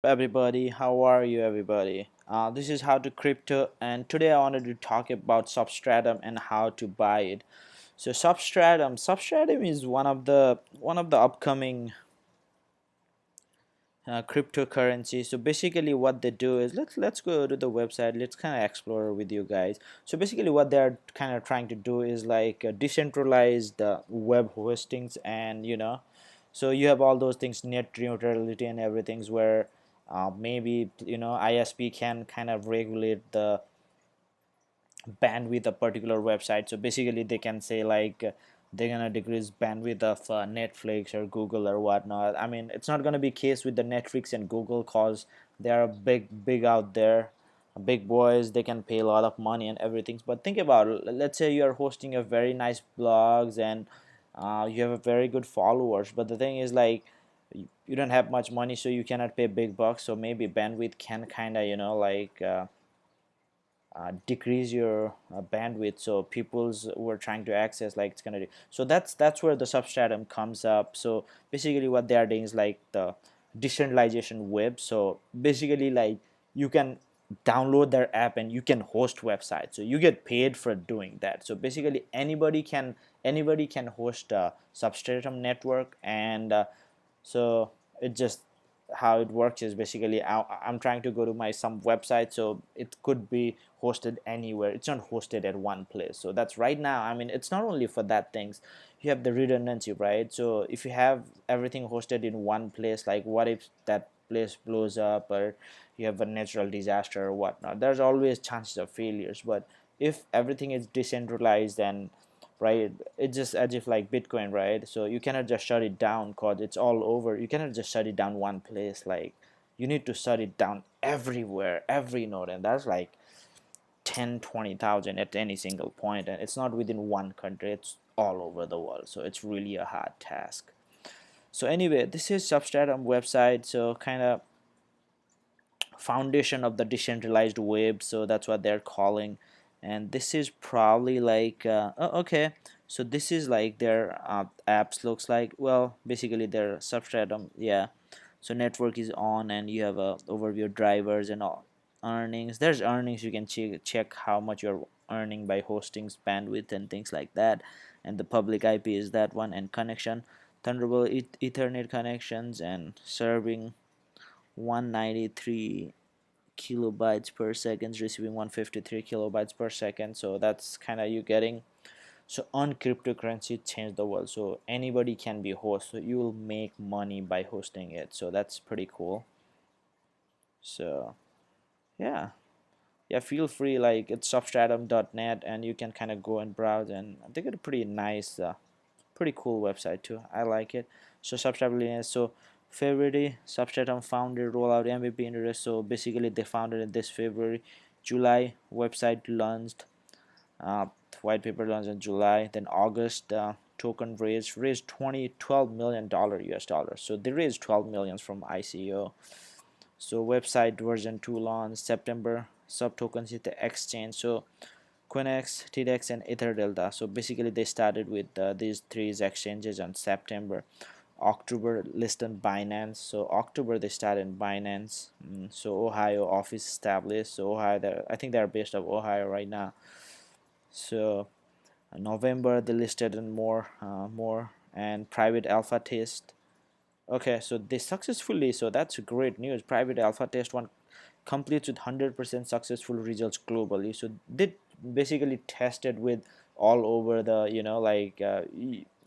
Everybody, how are you everybody? This is how to crypto, and today I wanted to talk about Substratum and how to buy it. So Substratum is one of the upcoming cryptocurrency. So basically what they do is let's go to the website. Let's kind of explore with you guys. So basically what they're kind of trying to do is like decentralized web hostings, and so you have all those things, net neutrality and everything's where maybe ISP can kind of regulate the bandwidth a particular website. So basically they can say like they're gonna decrease bandwidth of Netflix or Google or whatnot. I mean, it's not gonna be case with the Netflix and Google, cause they are big out there, big boys. They can pay a lot of money and everything. But think about it, let's say you are hosting a very nice blogs and you have a very good followers, but the thing is like you don't have much money, so you cannot pay big bucks. So maybe bandwidth can kind of decrease your bandwidth, so people's who are trying to access, like it's gonna do. So that's where the Substratum comes up. So basically what they are doing is like the decentralization web. So basically like you can download their app and you can host websites, so you get paid for doing that. So basically anybody can host a Substratum network, and so it just how it works is basically I'm trying to go to my some website, so it could be hosted anywhere. It's not hosted at one place. So that's right now, I mean, it's not only for that things. You have the redundancy, right? So if you have everything hosted in one place, like what if that place blows up, or you have a natural disaster or whatnot, there's always chances of failures. But if everything is decentralized, and right, it's just as if like Bitcoin, right? So you cannot just shut it down because it's all over. You cannot just shut it down one place. Like you need to shut it down everywhere, every node, and that's like 10, 20,000 at any single point, and it's not within one country, it's all over the world. So it's really a hard task. So anyway, this is Substratum website, so kind of foundation of the decentralized web, so that's what they're calling. And this is probably like oh, okay, so this is like their apps looks like. Well, basically their Substratum, yeah. So network is on, and you have a overview of drivers and all. Earnings, there's earnings. You can check how much you're earning by hosting bandwidth and things like that. And the public IP is that one, and connection, Thunderbolt Ethernet connections, and serving 193 kilobytes per second, receiving 153 kilobytes per second. So that's kind of you getting. So on cryptocurrency changed the world, so anybody can be host, so you will make money by hosting it. So that's pretty cool. So yeah, yeah, feel free, like it's substratum.net, and you can kind of go and browse, and they got a pretty nice pretty cool website too. I like it. So Substratum, so February, Substratum founded, rollout MVP interest. So basically they founded it this February. July, website launched, uh, white paper launched in July. Then August, token raised 12 million US dollars. So they raised 12 millions from ICO. So website version 2 launch September. Sub tokens hit the exchange. So Quinex, TDEX, and EtherDelta. So basically, they started with these three exchanges on September. October listed Binance. So October they started in Binance. So Ohio office established. So Ohio, I think they're based out of Ohio right now. So November they listed in more and private alpha test. Okay, so they successfully. So that's great news. Private alpha test one completes with 100% successful results globally. So they basically tested with all over the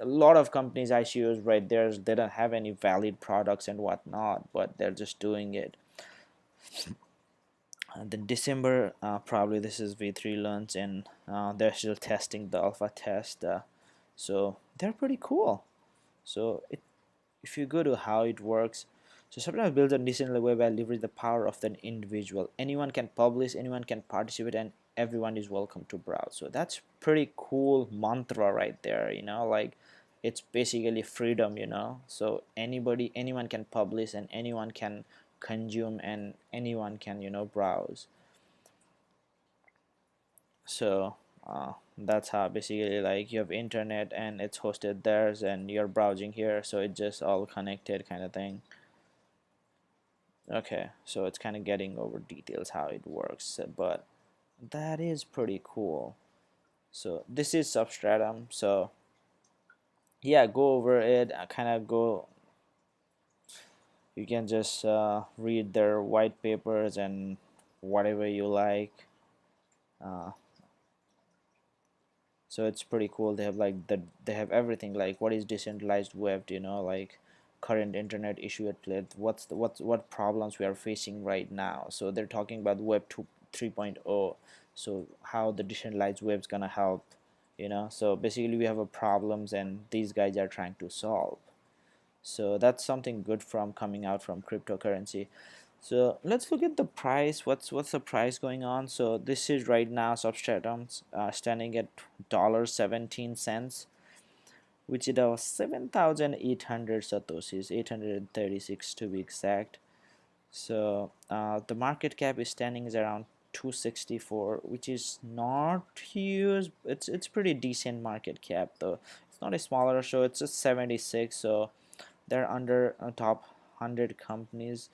a lot of companies ICOs, right there, they don't have any valid products and whatnot, but they're just doing it. And then December, probably this is V3 launch, and they're still testing the alpha test. So they're pretty cool. So if you go to how it works, so Substack builds a decent web and leverage the power of an individual. Anyone can publish, anyone can participate, and everyone is welcome to browse. So that's pretty cool mantra right there. Like it's basically freedom. So anyone can publish, and anyone can consume, and anyone can browse. So that's how basically, like, you have internet and it's hosted there, and you're browsing here, so it's just all connected kind of thing. Okay, so it's kind of getting over details how it works, but that is pretty cool. So this is Substratum. So yeah, go over it. Kind of go. You can just read their white papers and whatever you like. Uh, so it's pretty cool. They have like they have everything like what is decentralized web, like current internet issue at play, what problems we are facing right now. So they're talking about web 2 3.0. So how the decentralized web's gonna help, so basically we have a problems and these guys are trying to solve. So that's something good from coming out from cryptocurrency. So let's look at the price. What's the price going on? So this is right now Substratum standing at $17, which is 7,800 satoshis, 836 to be exact. So the market cap is standing is around 264, which is not huge. It's pretty decent market cap though. It's not a smaller show. It's just 76. So they're under top 100 companies.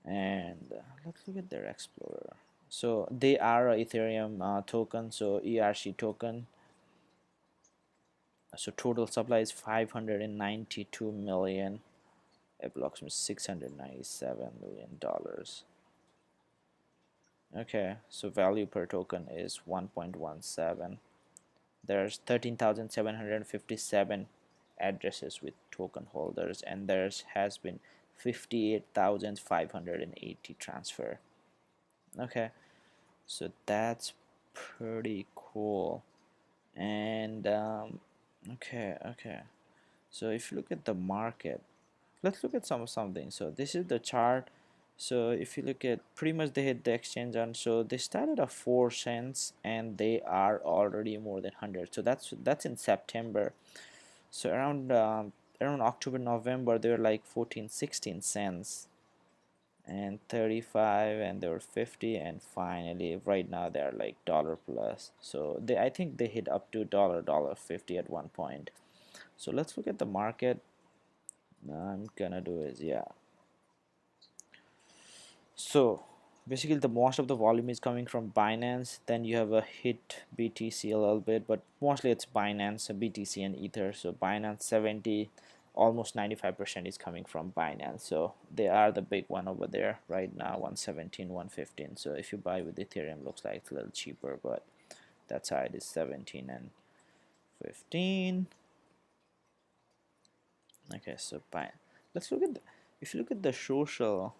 And let's look at their explorer. So they are a Ethereum token, so ERC token. So total supply is 592 million, approximately $697 million. Okay, so value per token is 1.17. There's 13,757 addresses with token holders, and there's has been 58,580 transfer. Okay, so that's pretty cool. And okay, so if you look at the market, let's look at something. So this is the chart. So if you look at, pretty much they hit the exchange, and so they started at 4 cents and they are already more than 100. So that's in September. So around October, November, they were like 14 16 cents and 35, and they were 50, and finally right now they're like dollar plus. So I think they hit up to dollar 50 at one point. So let's look at the market. I'm gonna do is, yeah, so basically the most of the volume is coming from Binance. Then you have a hit BTC a little bit, but mostly it's Binance, BTC and Ether. So Binance 70, almost 95% is coming from Binance. So they are the big one over there right now, 117, 115. So if you buy with Ethereum, looks like it's a little cheaper, but that's how it is, 17 and 15. Okay, so let's look at if you look at the social.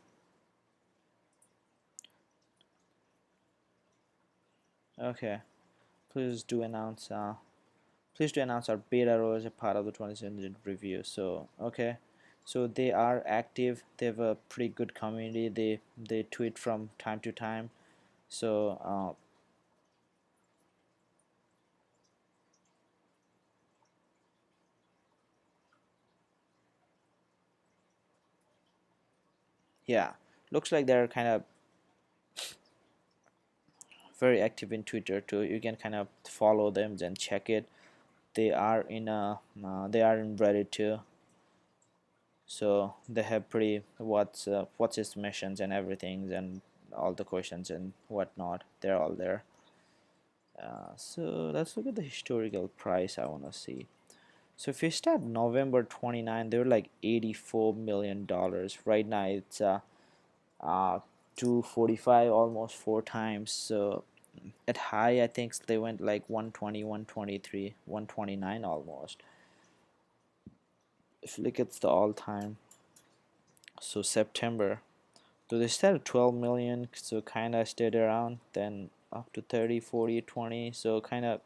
Okay, please do announce please do announce our beta role as a part of the 2017 review. So okay, so they are active. They have a pretty good community. They tweet from time to time. So yeah, looks like they're kind of very active in Twitter too. You can kind of follow them and check it. They are in Reddit too. So they have pretty what's his missions and everything, and all the questions and whatnot. They're all there. So let's look at the historical price. I want to see. So if we start November 29, they were like $84 million. Right now it's uh 245, almost four times. So at high, I think they went like 120, 123, 129 almost. If you look at the all time, so September, so they started 12 million, so kind of stayed around, then up to 30, 40, 20, so kind of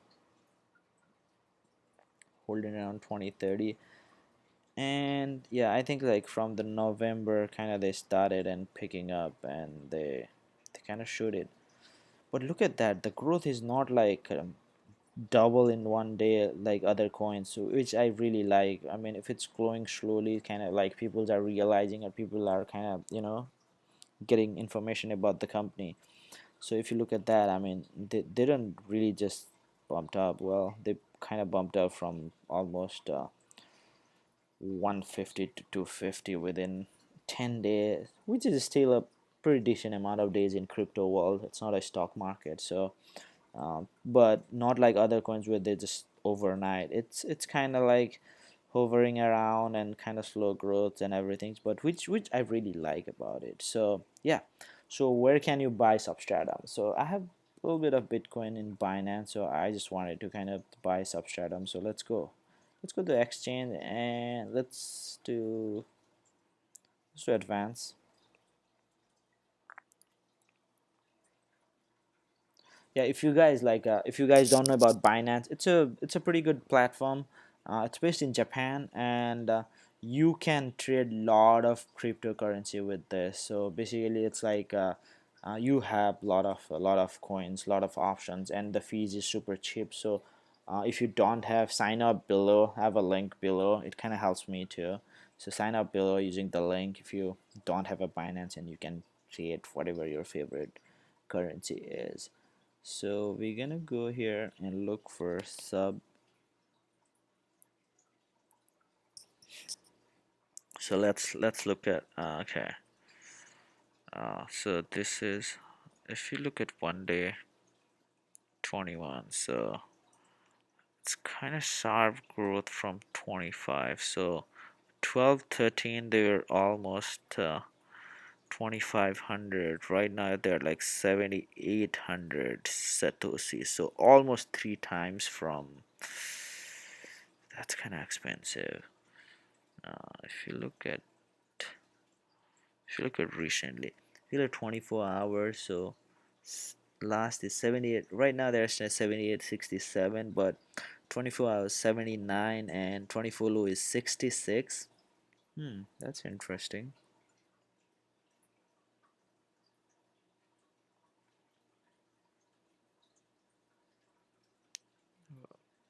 holding around 20, 30. And yeah, I think like from the November kind of they started and picking up, and they kind of showed it. But look at that, the growth is not like double in one day like other coins, so which I really like. I mean, if it's growing slowly, kind of like people are realizing, or people are kind of getting information about the company. So if you look at that, I mean, they didn't really just bumped up. Well, they kind of bumped up from almost 150 to 250 within 10 days, which is still a pretty decent amount of days in crypto world. It's not a stock market, so but not like other coins where they just overnight. It's kind of like hovering around and kind of slow growth and everything, but which I really like about it. So yeah, so where can you buy Substratum? So I have a little bit of Bitcoin in Binance, so I just wanted to kind of buy Substratum. So let's go to the exchange and let's do advance. Yeah, if you guys like if you guys don't know about Binance, it's a pretty good platform. It's based in Japan, and you can trade lot of cryptocurrency with this. So basically it's like you have a lot of coins, lot of options, and the fees is super cheap. So if you don't have, sign up below. I have a link below. It kind of helps me too. So sign up below using the link if you don't have a Binance, and you can trade whatever your favorite currency is. So we're gonna go here and look for sub. So let's look at okay. So this is, if you look at one day 21, so it's kind of sharp growth from 25. So 12 13 they were almost 2500. Right now they're like 7800 satoshi, so almost three times from. That's kind of expensive. If you look at, recently, if you look 24 hours, so last is 78. Right now there's a 78.67, but 24 hours 79, and 24 low is 66. That's interesting.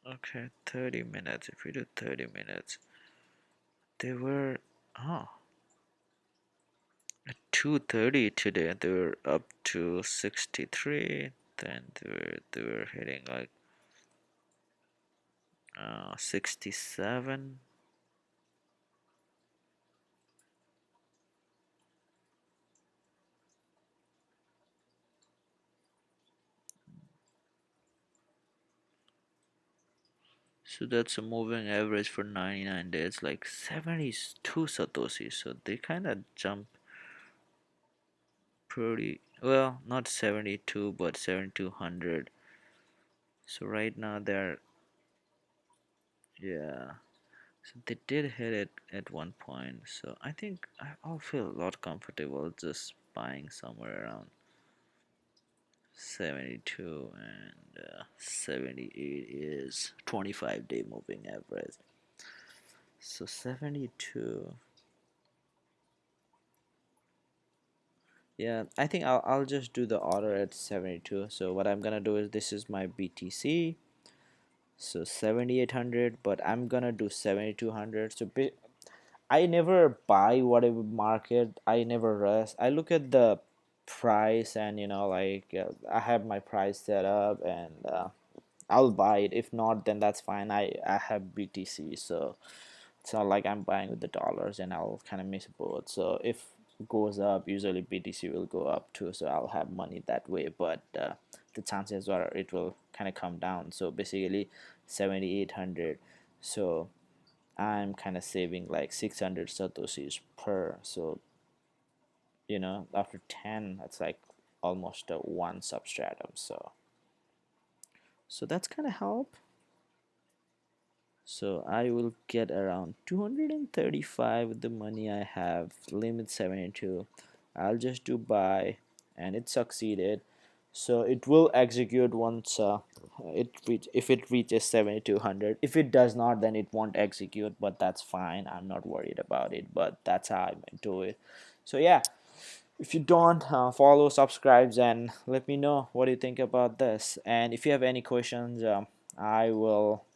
Okay, 30 minutes. If we do 30 minutes, they were, oh, at 2:30 today they were up to 63. Then they were hitting like 67. So that's a moving average for 99 days, like 72 satoshi. So they kind of jump pretty well, not 72, but 7200. So right now they're, yeah. So they did hit it at one point. So I think I'll feel a lot comfortable just buying somewhere around 72, and 78 is 25-day moving average. So 72. Yeah, I think I'll just do the order at 72. So what I'm gonna do is, this is my BTC. So 7800, but I'm gonna do 7200. So I never buy whatever market. I never rush. I look at the price, and like I have my price set up, and I'll buy it. If not, then that's fine. I have BTC, so it's not like I'm buying with the dollars, and I'll kind of miss both. So if it goes up, usually BTC will go up too, so I'll have money that way. But the chances are it will kind of come down. So basically 7800. So I'm kind of saving like 600 satoshis per. So after 10, that's like almost a one substratum. So that's kind of help. So I will get around 235 with the money I have. Limit 72. I'll just do buy, and it succeeded. So it will execute once if it reaches 7200. If it does not, then it won't execute, but that's fine. I'm not worried about it, but that's how I do it. So yeah, if you don't follow, subscribes, and let me know what you think about this. And if you have any questions, I will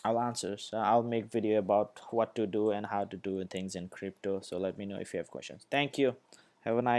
I'll answer. So I'll make video about what to do and how to do things in crypto. So let me know if you have questions. Thank you. Have a nice